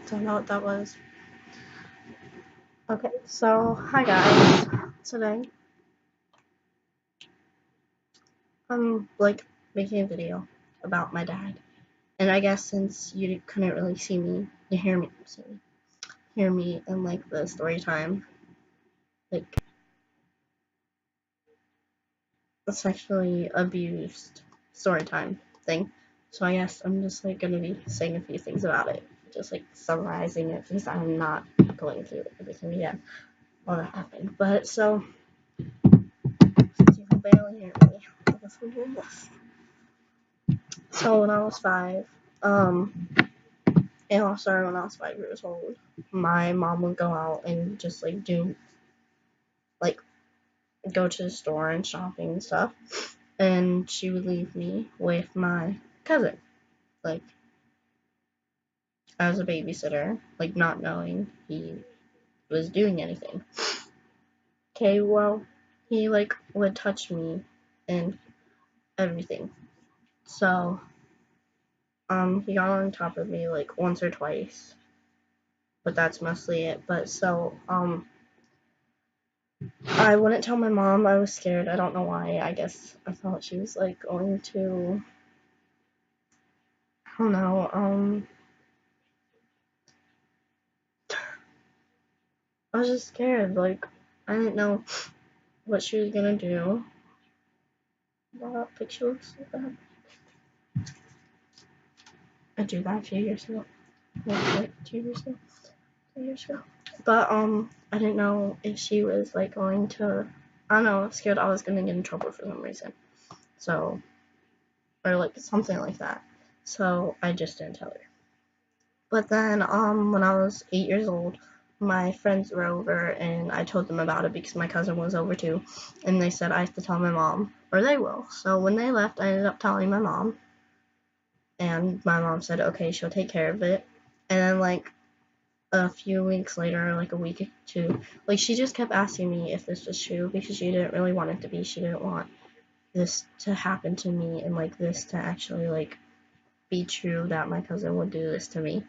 Don't know what that was. Okay, so hi guys. Today I'm making a video about my dad. And I guess since you couldn't really see me, you hear me in the story time, like the sexually abused story time thing. So I guess I'm just gonna be saying a few things about it. Just summarizing it because I'm not going through everything again. All that happened. But so since you can barely hear me, I guess we'll do this. So when I was 5, it all started when I was 5 years old. My mom would go out and just like go to the store and shopping and stuff, and she would leave me with my cousin, like as a babysitter, not knowing he was doing anything. Okay, well, he would touch me and everything. So he got on top of me once or twice, but that's mostly it. But so I wouldn't tell my mom. I was scared. I don't know why. I guess I thought she was going to, I don't know. I was just scared. I didn't know what she was gonna do. Wow, that picture looks so bad. I drew that a few years ago. 2 years ago. 2 years ago. But I didn't know if she was going to. I don't know. I was scared I was gonna get in trouble for some reason. So, or something like that. So I just didn't tell her. But then when I was 8 years old, my friends were over and I told them about it because my cousin was over too, and they said I have to tell my mom or they will. So when they left, I ended up telling my mom, and my mom said okay, she'll take care of it. And then a few weeks later, a week or two, she just kept asking me if this was true because she didn't really want it to be. She didn't want this to happen to me and this to actually be true that my cousin would do this to me.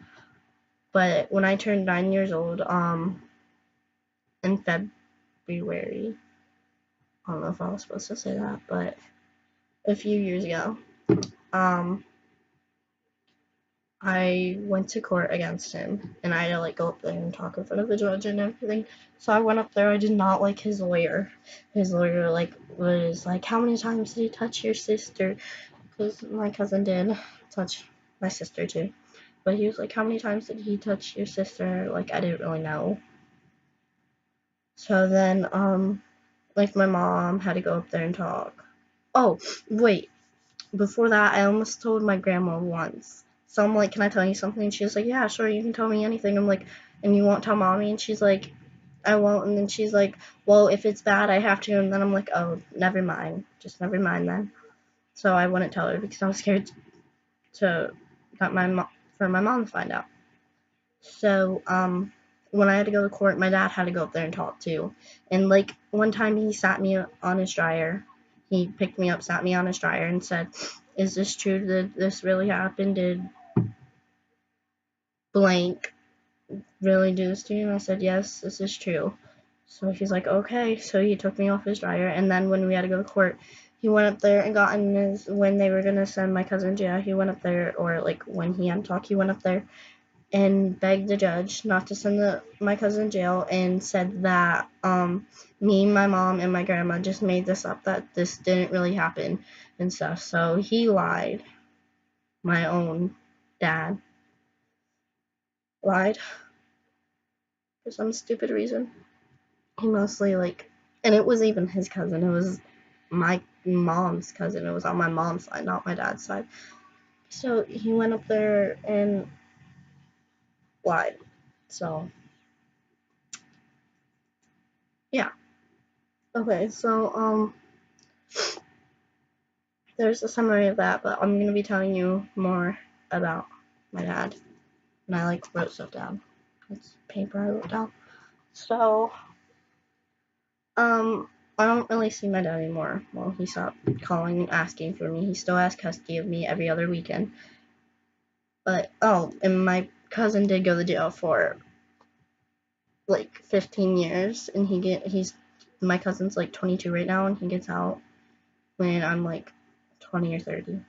But when I turned 9 years old, in February, I don't know if I was supposed to say that, but a few years ago, um, I went to court against him, and I had to go up there and talk in front of the judge and everything. So I went up there. I did not like his lawyer. His lawyer was like, "How many times did he touch your sister?" Because my cousin did touch my sister too. But he was like, "How many times did he touch your sister?" I didn't really know. So then, my mom had to go up there and talk. Oh, wait. Before that, I almost told my grandma once. So I'm like, "Can I tell you something?" She was like, "Yeah, sure, you can tell me anything." I'm like, "And you won't tell mommy?" And she's like, "I won't." And then she's like, "Well, if it's bad, I have to." And then I'm like, "Oh, never mind. Just never mind then." So I wouldn't tell her because I was scared to that for my mom to find out. So when I had to go to court, my dad had to go up there and talk too. And one time he sat me on his dryer. He picked me up, sat me on his dryer, and said, "Is this true? Did this really happen? Did blank really do this to you?" And I said, "Yes, this is true." So he's like, "Okay." So he took me off his dryer, and then when we had to go to court, he went up there and got in when they were gonna send my cousin to jail. He went up there, or when he had to talk, he went up there and begged the judge not to send my cousin to jail, and said that me, my mom, and my grandma just made this up, that this didn't really happen and stuff. So he lied. My own dad lied for some stupid reason. He mostly and it was even his cousin. It was my mom's cousin. It was on my mom's side, not my dad's side. So he went up there and lied. So yeah. Okay, so there's a summary of that, but I'm gonna be telling you more about my dad. And I wrote stuff down. It's paper I wrote down. So I don't really see my dad anymore. Well, he stopped calling and asking for me. He still has custody of me every other weekend. But and my cousin did go to jail for like 15 years, and he's my cousin's like 22 right now, and he gets out when I'm like 20 or 30.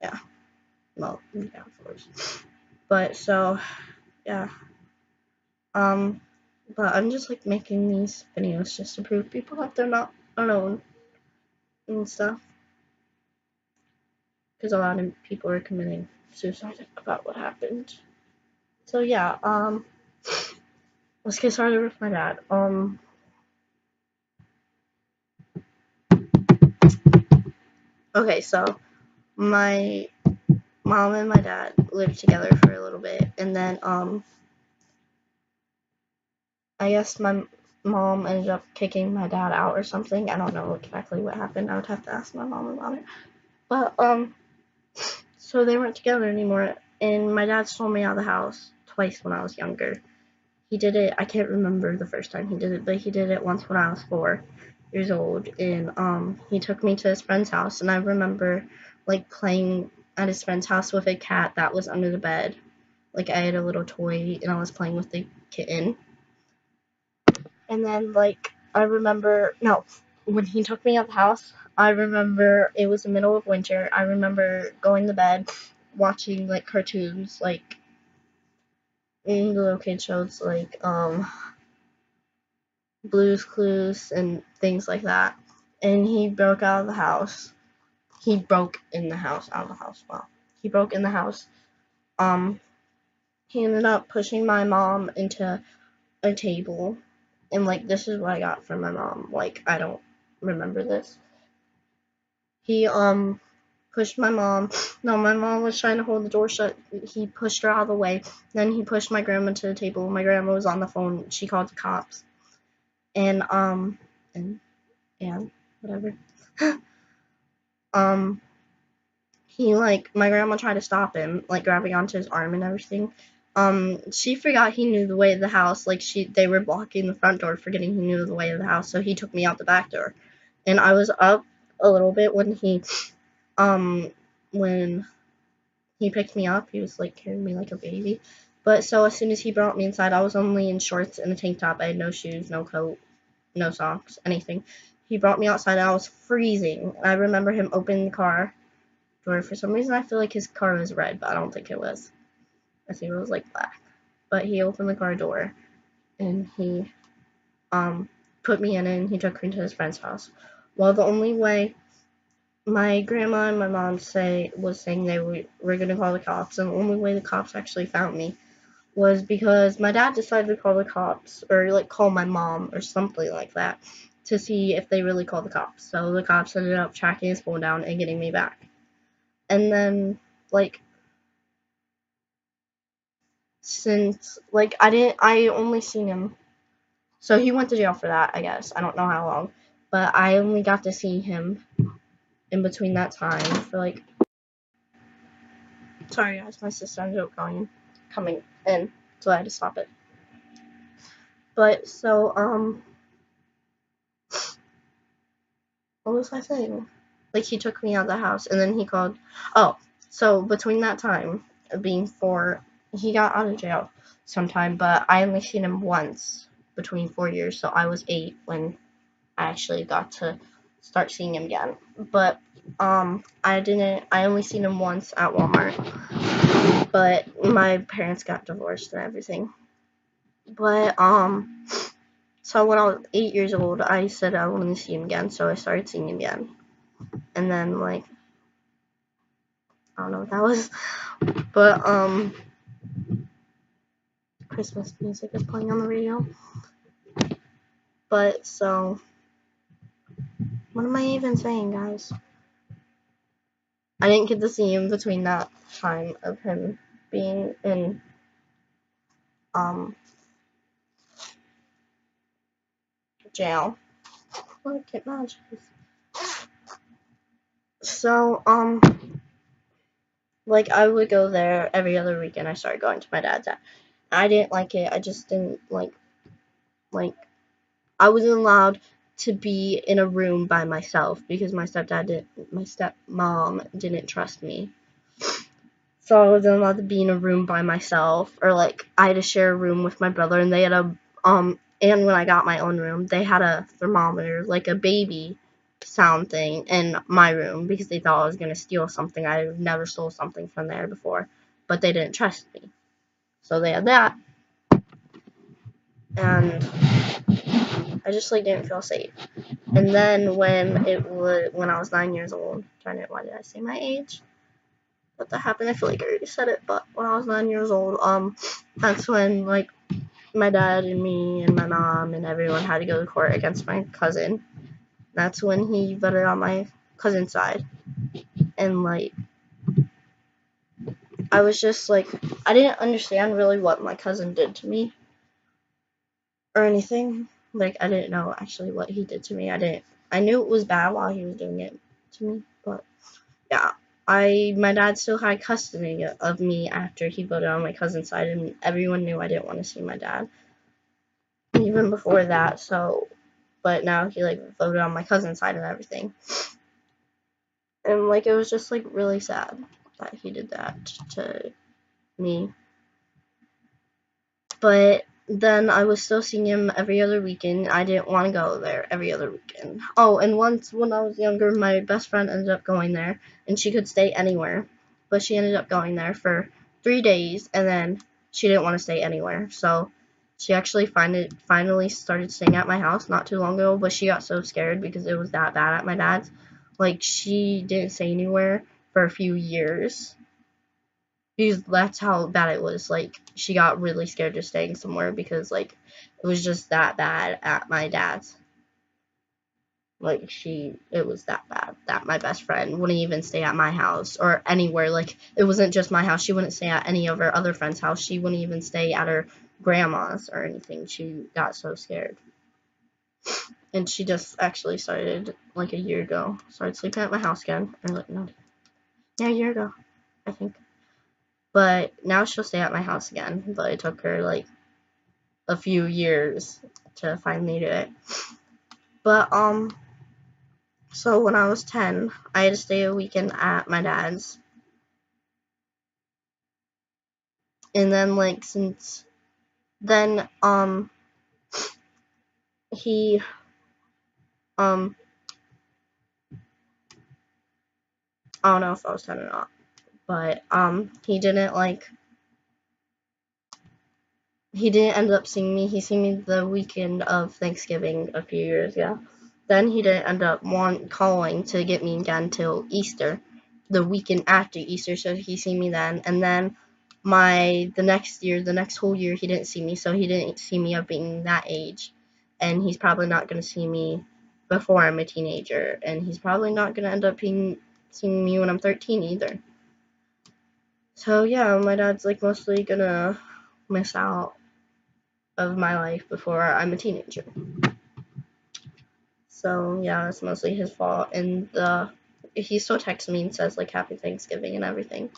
Yeah. Well, yeah, of course. But so, yeah. But I'm just like making these videos just to prove people that they're not alone and stuff. Because a lot of people are committing suicide about what happened. So yeah, let's get started with my dad. Okay, so my mom and my dad lived together for a little bit, and then I guess my mom ended up kicking my dad out or something. I don't know exactly what happened. I would have to ask my mom about it. But so they weren't together anymore, and my dad stole me out of the house twice when I was younger. He did it. I can't remember the first time he did it, but he did it once when I was 4 years old, and he took me to his friend's house, and I remember like playing at his friend's house with a cat that was under the bed. Like I had a little toy, and I was playing with the kitten. And then like I remember when he took me out of the house, I remember it was the middle of winter. I remember going to bed, watching like cartoons, like in the little kid shows, like Blue's Clues and things like that. And he broke out of the house. He broke in the house, out of the house. Wow. He broke in the house. He ended up pushing my mom into a table. And like this is what I got from my mom. Like I don't remember this. He pushed my mom. No, my mom was trying to hold the door shut. He pushed her out of the way. Then he pushed my grandma to the table. My grandma was on the phone. She called the cops. And whatever. He like my grandma tried to stop him, like grabbing onto his arm and everything. She forgot he knew the way of the house. Like they were blocking the front door, forgetting he knew the way of the house. So he took me out the back door, and I was up a little bit when when he picked me up. He was like carrying me like a baby. But so as soon as he brought me inside, I was only in shorts and a tank top. I had no shoes, no coat, no socks, anything. He brought me outside and I was freezing. I remember him opening the car door. For some reason, I feel like his car was red, but I don't think it was. I think it was like black. But he opened the car door and he put me in it and he took me to his friend's house. Well, the only way my grandma and my mom was saying they were going to call the cops, and the only way the cops actually found me was because my dad decided to call the cops, or like call my mom or something like that, to see if they really called the cops. So the cops ended up tracking his phone down and getting me back. And then like since like I only seen him, so he went to jail for that, I guess. I don't know how long, but I only got to see him in between that time for like, sorry guys, my sister ended up coming in, so I had to stop it. But so what was I saying? Like he took me out of the house and then he called. Oh, so between that time of being 4, he got out of jail sometime, but I only seen him once between 4 years, so I was 8 when I actually got to start seeing him again. But I only seen him once at Walmart, but my parents got divorced and everything. But so when I was 8 years old, I said I wanted to see him again, so I started seeing him again. And then like I don't know what that was, but Christmas music is playing on the radio. But so what am I even saying, guys? I didn't get to see him between that time of him being in jail. Look at magic. So like I would go there every other weekend. I started going to my dad's house. I didn't like it. I just didn't like I wasn't allowed to be in a room by myself because my stepmom didn't trust me. So I wasn't allowed to be in a room by myself, or like I had to share a room with my brother, and they had and when I got my own room, they had a thermometer, like a baby sound thing, in my room because they thought I was gonna steal something. I never stole something from there before, but they didn't trust me, so they had that, and I just like didn't feel safe. And then when I was 9 years old, why did I say my age? What that happened? I feel like I already said it, but when I was 9 years old, that's when like my dad and me and my mom and everyone had to go to court against my cousin. That's when he voted on my cousin's side, and like I was just like I didn't understand really what my cousin did to me or anything. Like I didn't know actually what he did to me. I knew it was bad while he was doing it to me, but yeah. My dad still had custody of me after he voted on my cousin's side, and everyone knew I didn't want to see my dad even before that. So, but now he like voted on my cousin's side and everything, and like it was just like really sad that he did that to me. But then I was still seeing him every other weekend. I didn't want to go there every other weekend. Oh, and once when I was younger, my best friend ended up going there, and she could stay anywhere, but she ended up going there for 3 days, and then she didn't want to stay anywhere. So she actually finally started staying at my house not too long ago, but she got so scared because it was that bad at my dad's. Like she didn't stay anywhere for a few years because that's how bad it was. Like she got really scared of staying somewhere because like it was just that bad at my dad's. Like it was that bad that my best friend wouldn't even stay at my house or anywhere. Like it wasn't just my house. She wouldn't stay at any of her other friends' house. She wouldn't even stay at her grandma's or anything. She got so scared. And she just actually started like a year ago. Started sleeping at my house again. Or like no, yeah, a year ago, I think. But now she'll stay at my house again. But it took her like a few years to finally do it. But so when I was 10, I had to stay a weekend at my dad's. And then like since then he um I don't know if I was 10 or not, but he didn't end up seeing me. He seen me the weekend of Thanksgiving a few years ago. Then he didn't end up calling to get me again till Easter, the weekend after Easter. So he seen me then, and then the next whole year, he didn't see me. So he didn't see me of being that age, and he's probably not gonna see me before I'm a teenager, and he's probably not gonna end up seeing me when I'm 13 either. So yeah, my dad's like mostly gonna miss out of my life before I'm a teenager. So yeah, that's mostly his fault. And he still texts me and says like Happy Thanksgiving and everything.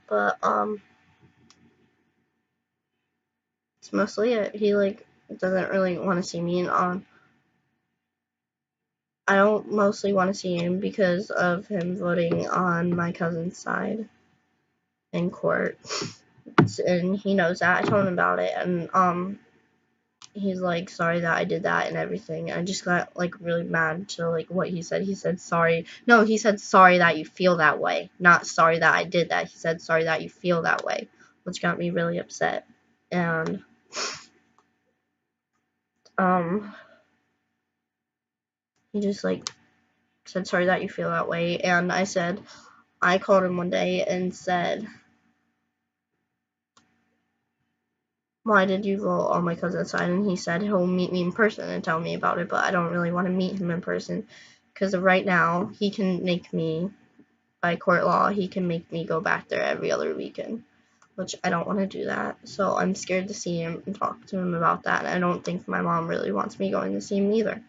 But it's mostly it. He like doesn't really want to see me, and I don't mostly want to see him because of him voting on my cousin's side in court. And he knows that. I told him about it, and he's like sorry that I did that and everything. I just got like really mad to like what he said. He said sorry. No, he said sorry that you feel that way, not sorry that I did that. He said sorry that you feel that way, which got me really upset. And he just like said sorry that you feel that way. And I called him one day and said, why did you vote on my cousin's side? And he said he'll meet me in person and tell me about it, but I don't really want to meet him in person because right now he can make me, by court law, he can make me go back there every other weekend, which I don't want to do that. So I'm scared to see him and talk to him about that. And I don't think my mom really wants me going to see him either.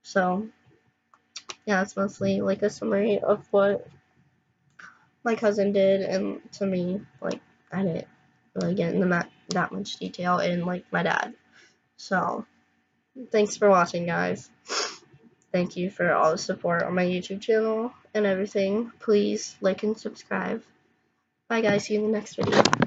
So yeah, it's mostly like a summary of what my cousin did, and to me, like I didn't really get into that much detail, and like my dad. So thanks for watching, guys. Thank you for all the support on my YouTube channel and everything. Please like and subscribe. Bye guys, see you in the next video.